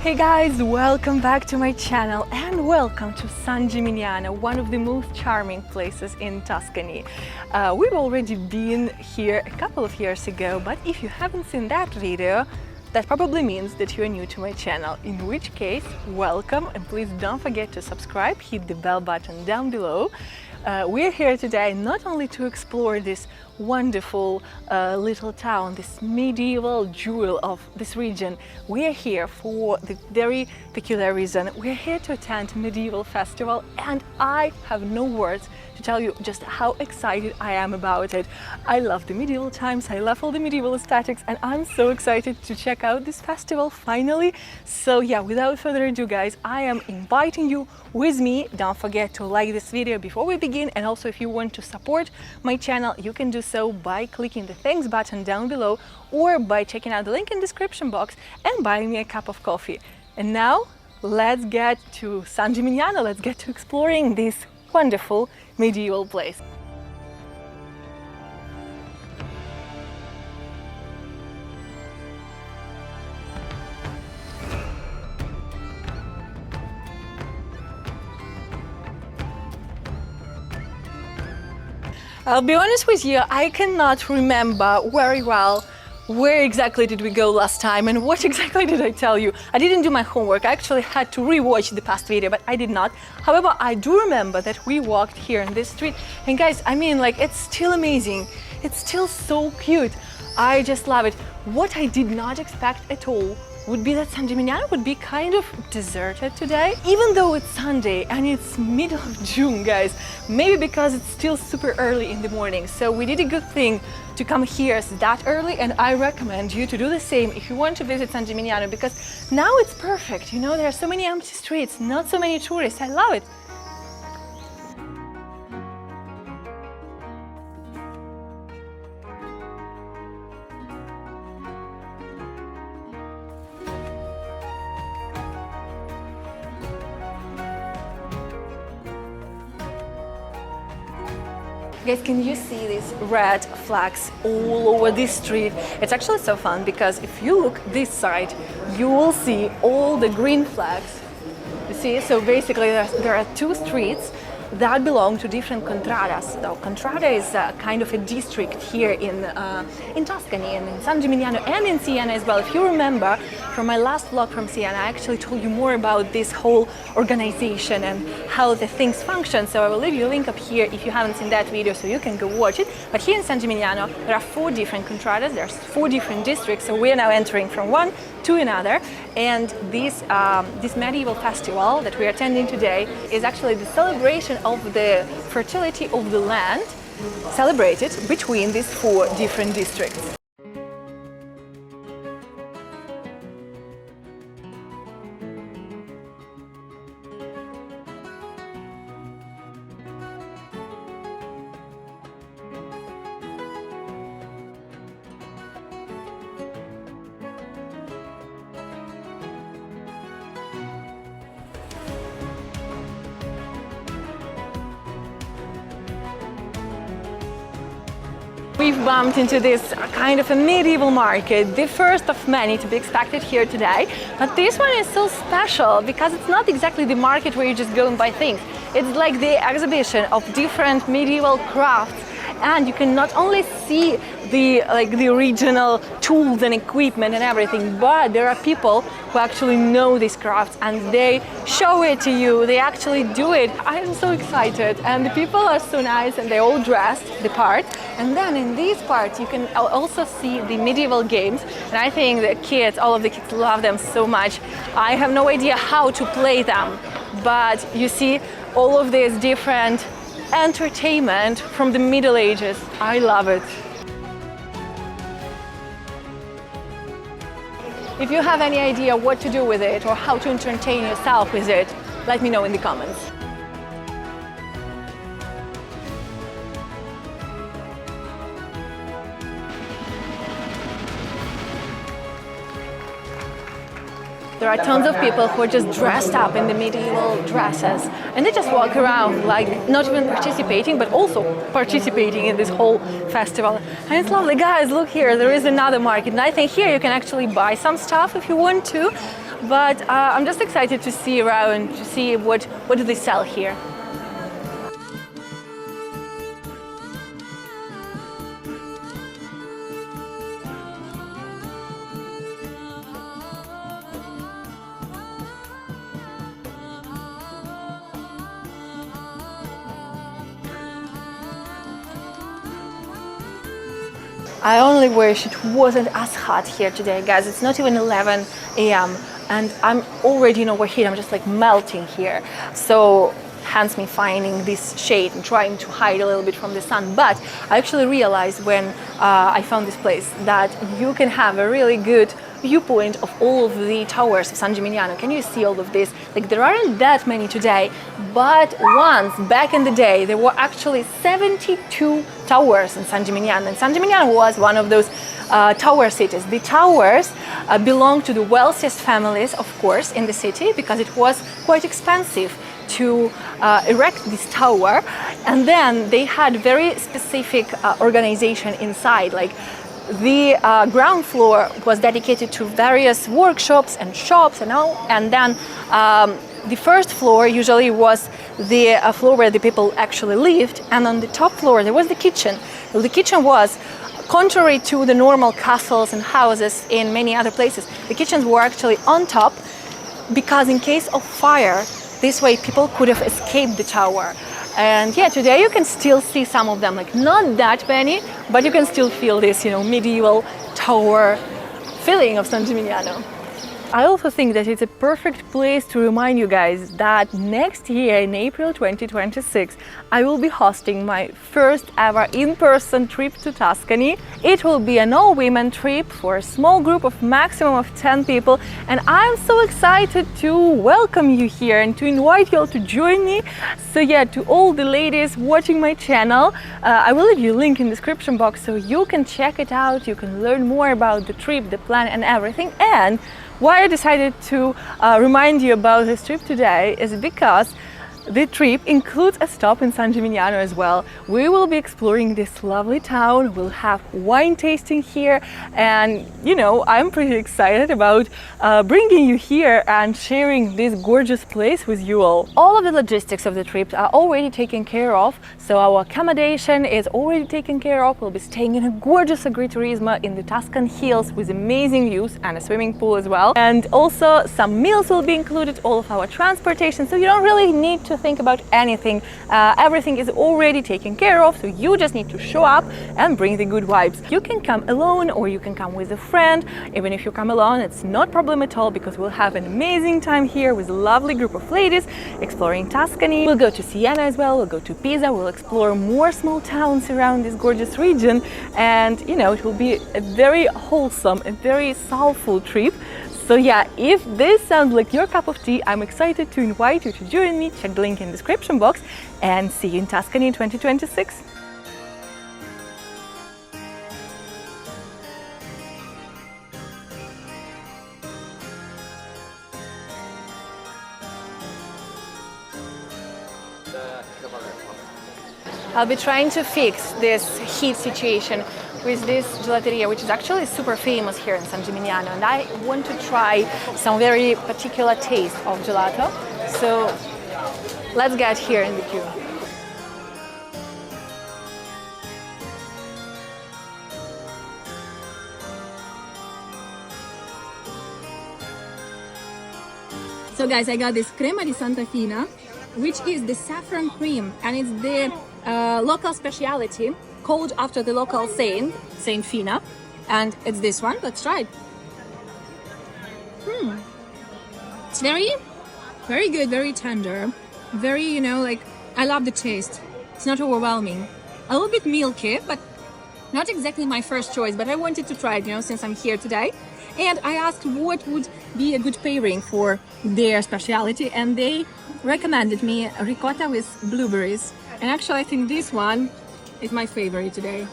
Hey guys, welcome back to my channel and welcome to San Gimignano, one of the most charming places in Tuscany. We've already been here a couple of years ago, but if you haven't seen that video, that probably means that you are new to my channel, in which case, welcome, and please don't forget to subscribe, hit the bell button down below. We're here today not only to explore this wonderful little town, this medieval jewel of this region. We're here for the very peculiar reason. We're here to attend a medieval festival, and I have no words to tell you just how excited I am about it. I love the medieval times, I love all the medieval aesthetics, and I'm so excited to check out this festival finally. So yeah, without further ado guys, I am inviting you with me. Don't forget to like this video before we begin, and also if you want to support my channel, you can do so by clicking the thanks button down below or by checking out the link in the description box and buying me a cup of coffee. And now let's get to San Gimignano, let's get to exploring this wonderful medieval place. I'll be honest with you, I cannot remember very well where exactly did we go last time and what exactly did I tell you. I didn't do my homework. I actually had to rewatch the past video, but I did not. However, I do remember that we walked here in this street, and guys, I mean, like, it's still amazing. It's still so cute. I just love it. What I did not expect at all would be that San Gimignano would be kind of deserted today, even though it's Sunday and it's middle of June, guys. Maybe because it's still super early in the morning. So we did a good thing to come here that early, and I recommend you to do the same if you want to visit San Gimignano, because now it's perfect. You know, there are so many empty streets, not so many tourists. I love it. Guys, can you see these red flags all over this street? It's actually so fun because if you look this side, you will see all the green flags. You see, so basically there are two streets that belong to different contradas. So contrada is kind of a district here in Tuscany and in San Gimignano and in Siena as well. If you remember from my last vlog from Siena, I actually told you more about this whole organization and how the things function. So I will leave you a link up here if you haven't seen that video, so you can go watch it. But here in San Gimignano, there are 4 different contradas, there's 4 different districts. So we're now entering from one to another, and this medieval festival that we are attending today is actually the celebration of the fertility of the land, celebrated between these 4 different districts. We've bumped into this kind of a medieval market, the first of many to be expected here today. But this one is so special because it's not exactly the market where you just go and buy things. It's like the exhibition of different medieval crafts, and you can not only see the original tools and equipment and everything, but there are people who actually know these crafts and they show it to you, they actually do it. I am so excited, and the people are so nice and they all dressed the part. And then in this part you can also see the medieval games, and I think the kids, all of the kids love them so much. I have no idea how to play them, but you see all of this different entertainment from the Middle Ages. I love it. If you have any idea what to do with it or how to entertain yourself with it, let me know in the comments. There are tons of people who are just dressed up in the medieval dresses, and they just walk around, like, not even participating, but also participating in this whole festival. And it's lovely. Guys, look here, there is another market, and I think here you can actually buy some stuff if you want to. but I'm just excited to see around, to see what do they sell here. I only wish it wasn't as hot here today, guys. It's not even 11 a.m. and I'm already in overheat. I'm just like melting here. So hence me finding this shade and trying to hide a little bit from the sun. But I actually realized when I found this place that you can have a really good viewpoint of all of the towers of San Gimignano. Can you see all of this? Like, there aren't that many today, but once back in the day there were actually 72 towers in San Gimignano, and San Gimignano was one of those tower cities. The towers belong to the wealthiest families, of course, in the city, because it was quite expensive to erect this tower, and then they had very specific organization inside. Like, the ground floor was dedicated to various workshops and shops and all, and then the first floor usually was the floor where the people actually lived, and on the top floor there was the kitchen. The kitchen was, contrary to the normal castles and houses in many other places, the kitchens were actually on top, because in case of fire, this way people could have escaped the tower. And yeah, today you can still see some of them, like not that many, but you can still feel this, you know, medieval tower feeling of San Gimignano. I also think that it's a perfect place to remind you guys that next year in April 2026 I will be hosting my first ever in-person trip to Tuscany. It will be an all-women trip for a small group of maximum of 10 people, and I'm so excited to welcome you here and to invite you all to join me. So yeah, to all the ladies watching my channel, I will leave you a link in the description box so you can check it out, you can learn more about the trip, the plan and everything. And why I decided to remind you about this trip today is because the trip includes a stop in San Gimignano as well. We will be exploring this lovely town, we'll have wine tasting here, and you know, I'm pretty excited about bringing you here and sharing this gorgeous place with you all. All of the logistics of the trip are already taken care of, so our accommodation is already taken care of. We'll be staying in a gorgeous agriturismo in the Tuscan hills with amazing views and a swimming pool as well. And also some meals will be included, all of our transportation, so you don't really need to think about anything. Everything is already taken care of, so you just need to show up and bring the good vibes. You can come alone or you can come with a friend. Even if you come alone, it's not problem at all, because we'll have an amazing time here with a lovely group of ladies exploring Tuscany. We'll go to Siena as well, we'll go to Pisa, we'll explore more small towns around this gorgeous region, and you know, it will be a very wholesome and very soulful trip. So yeah, if this sounds like your cup of tea, I'm excited to invite you to join me. Check the link in the description box, and see you in Tuscany in 2026. I'll be trying to fix this heat situation with this gelateria, which is actually super famous here in San Gimignano, and I want to try some very particular taste of gelato. So let's get here in the queue. So guys, I got this crema di Santa Fina, which is the saffron cream, and it's the local speciality, called after the local saint, Saint Fina, and it's this one. Let's try it. It's very good, very tender, very, you know, like, I love the taste. It's not overwhelming. A little bit milky, but not exactly my first choice, but I wanted to try it, you know, since I'm here today. And I asked what would be a good pairing for their speciality, and they recommended me ricotta with blueberries. And actually I think this one is my favorite today.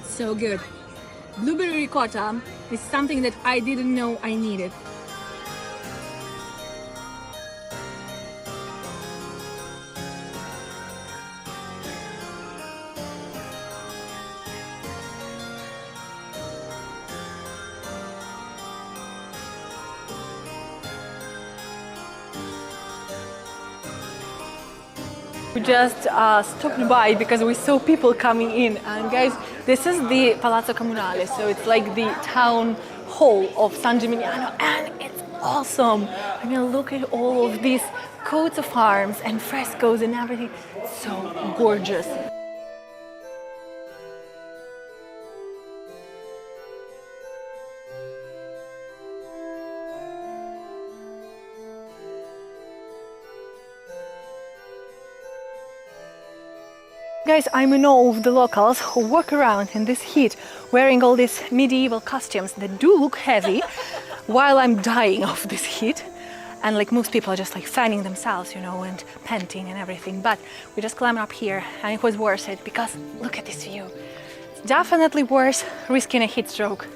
So good. Blueberry ricotta is something that I didn't know I needed. We just stopped by because we saw people coming in, and guys, this is the Palazzo Comunale, so it's like the town hall of San Gimignano, and it's awesome. I mean, look at all of these coats of arms and frescoes and everything, so gorgeous. Guys, I'm in awe of the locals who walk around in this heat wearing all these medieval costumes that do look heavy while I'm dying of this heat. And like most people are just like fanning themselves, you know, and panting and everything. But we just climbed up here and it was worth it because look at this view. It's definitely worth risking a heat stroke.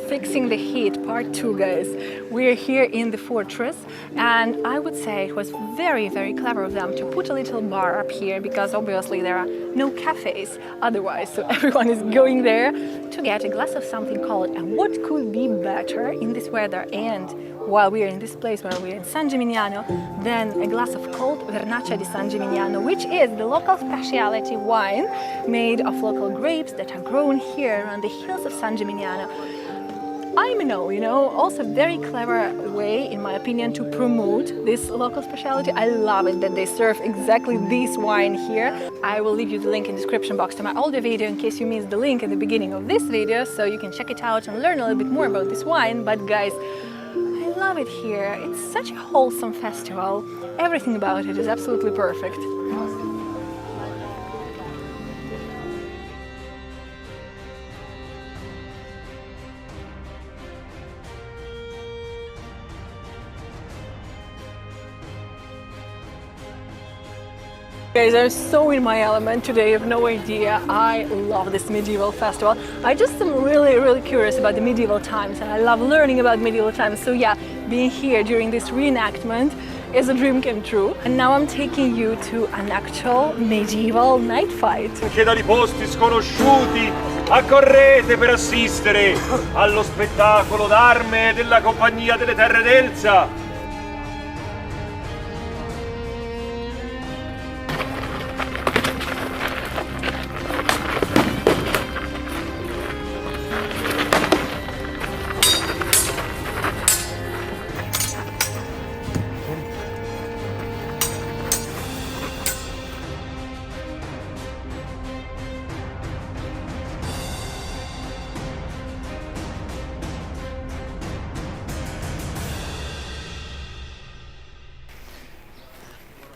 Fixing the heat, part 2, guys. We're here in the fortress, and I would say it was very, very clever of them to put a little bar up here because obviously there are no cafes otherwise, so everyone is going there to get a glass of something cold. And what could be better in this weather and while we are in this place, where we're in San Gimignano, than a glass of cold Vernaccia di San Gimignano, which is the local specialty wine made of local grapes that are grown here on the hills of San Gimignano. I know, you know, also very clever way, in my opinion, to promote this local specialty. I love it that they serve exactly this wine here. I will leave you the link in the description box to my older video in case you missed the link at the beginning of this video, so you can check it out and learn a little bit more about this wine. But guys, I love it here. It's such a wholesome festival. Everything about it is absolutely perfect. Guys, I'm so in my element today, you have no idea. I love this medieval festival. I just am really curious about the medieval times, and I love learning about medieval times. So yeah, being here during this reenactment is a dream come true. And now I'm taking you to an actual medieval night fight. Che dai posti sconosciuti accorrete per assistere allo spettacolo d'arme della Compagnia delle Terre d'Elsa.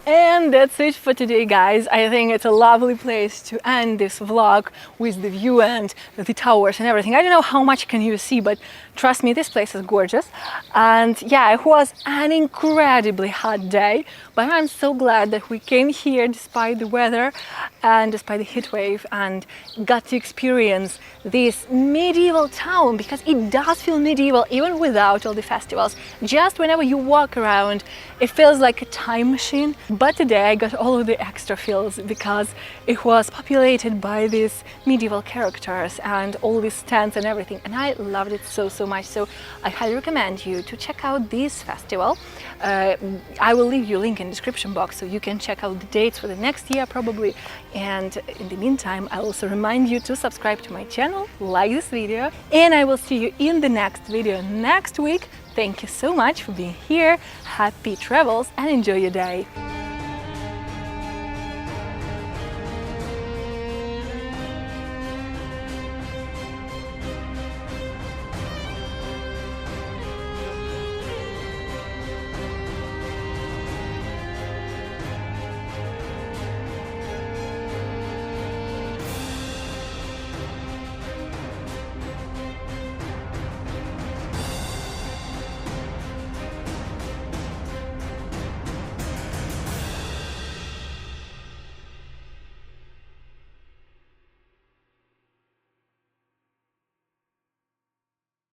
And that's it for today, guys. I think it's a lovely place to end this vlog with the view and the towers and everything. I don't know how much can you see, but trust me, this place is gorgeous. And yeah, it was an incredibly hot day, but I'm so glad that we came here despite the weather and despite the heat wave and got to experience this medieval town, because it does feel medieval even without all the festivals. Just whenever you walk around, it feels like a time machine. But today I got all of the extra feels because it was populated by these medieval characters and all these stands and everything, and I loved it so much. So I highly recommend you to check out this festival. I will leave you a link in the description box so you can check out the dates for the next year probably. And in the meantime, I also remind you to subscribe to my channel, like this video, and I will see you in the next video next week. Thank you so much for being here. Happy travels and enjoy your day.